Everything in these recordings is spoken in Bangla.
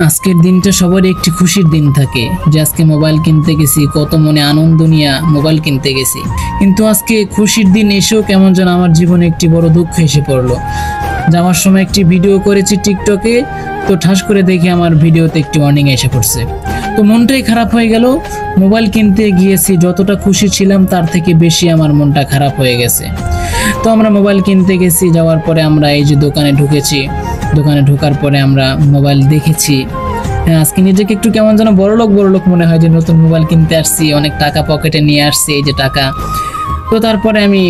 আজকের দিনটা সবার একটি খুশির দিন থাকে যে আজকে মোবাইল কিনতে গেছি, কত মনে আনন্দ নিয়ে মোবাইল কিনতে গেছি। কিন্তু আজকে খুশির দিন এসেও কেমন যেন আমার জীবনে একটি বড় দুঃখ এসে পড়লো। যাওয়ার সময় একটি ভিডিও করেছি টিকটকে, তো ঠাস করে দেখে আমার ভিডিওতে একটি ওয়ার্নিং এসে পড়ছে। তো মনটাই খারাপ হয়ে গেল। মোবাইল কিনতে গিয়েছি, যতটা খুশি ছিলাম তার থেকে বেশি আমার মনটা খারাপ হয়ে গেছে। তো আমরা মোবাইল কিনতে গেছি, যাওয়ার পরে আমরা এই যে দোকানে ঢুকেছি, দোকানে ঢোকার পরে আমরা মোবাইল দেখেছি। আজকে নিজেকে একটু কেমন যেন বড়লোক মনে হয় যে নতুন মোবাইল কিনতে আসছি, অনেক টাকা পকেটে নিয়ে আসছি, এই যে টাকা। তো তারপরে আমি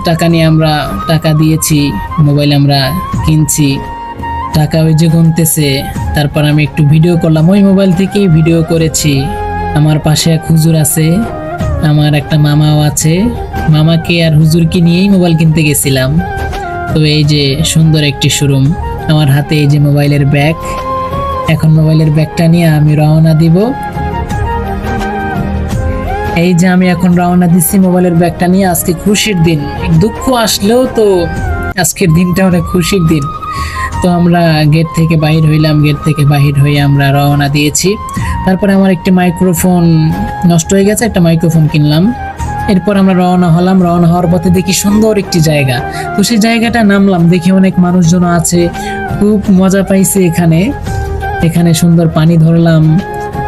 টাকা নিয়ে আমরা টাকা দিয়েছি, মোবাইল আমরা কিনছি, টাকা ওই যে গুনতেছে। তারপর আমি একটু ভিডিও করলাম, ওই মোবাইল থেকেই ভিডিও করেছি। আমার পাশে এক হুজুর আছে, আমার একটা মামাও আছে, মামাকে আর হুজুরকে নিয়েই মোবাইল কিনতে গেছিলাম। তো এই যে সুন্দর একটি শোরুম, আমার হাতে এই যে মোবাইলের ব্যাগ। এখন মোবাইলের ব্যাগটা নিয়ে আমি রওনা দিব। এই যে আমি এখন রওনা দিচ্ছি মোবাইলের ব্যাগটা নিয়ে। আজকে খুশির দিন, দুঃখ আসলেও তো আজকের দিনটা অনেক খুশির দিন। তো আমরা গেট থেকে বাহির হইলাম, গেট থেকে বাহির হয়ে আমরা রওনা দিয়েছি। তারপরে আমার একটি মাইক্রোফোন নষ্ট হয়ে গেছে, একটা মাইক্রোফোন কিনলাম। এরপর আমরা রওনা হলাম। রওনা হওয়ার পথে দেখি সুন্দর একটি জায়গা, তো সেই জায়গাটা নামলাম, দেখি অনেক মানুষজন আছে, খুব মজা পাইছি এখানে। এখানে সুন্দর পানি ধরলাম,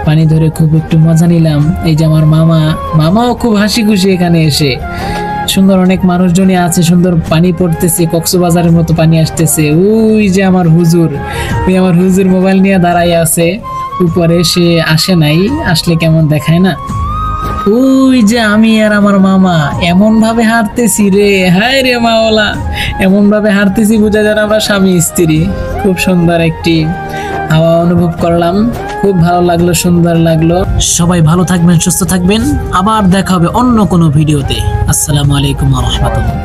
পানি ধরে খুব একটু মজা নিলাম। এই যে আমার মামাও খুব হাসি খুশি এখানে এসে। সুন্দর অনেক মানুষজনই আছে, সুন্দর পানি পড়তেছে, কক্সবাজারের মতো পানি আসতেছে। ওই যে আমার হুজুর, ওই আমার হুজুর মোবাইল নিয়ে দাঁড়াই আছে উপরে, সে আসে নাই, আসলে কেমন দেখায় না। ওই যে আমি আর আমার মামা এমন ভাবে হাঁটতেছি রে, হায় রে মাওলা, এমন ভাবে হাঁটতেছি বোঝা যায় আমরা স্বামী স্ত্রী। খুব সুন্দর একটি হাওয়া অনুভব করলাম, খুব ভালো লাগলো, সুন্দর লাগলো। সবাই ভালো থাকবেন, সুস্থ থাকবেন, আবার দেখা হবে অন্য কোনো ভিডিওতে। আসসালামু আলাইকুম ওয়া রাহমাতুল্লাহ।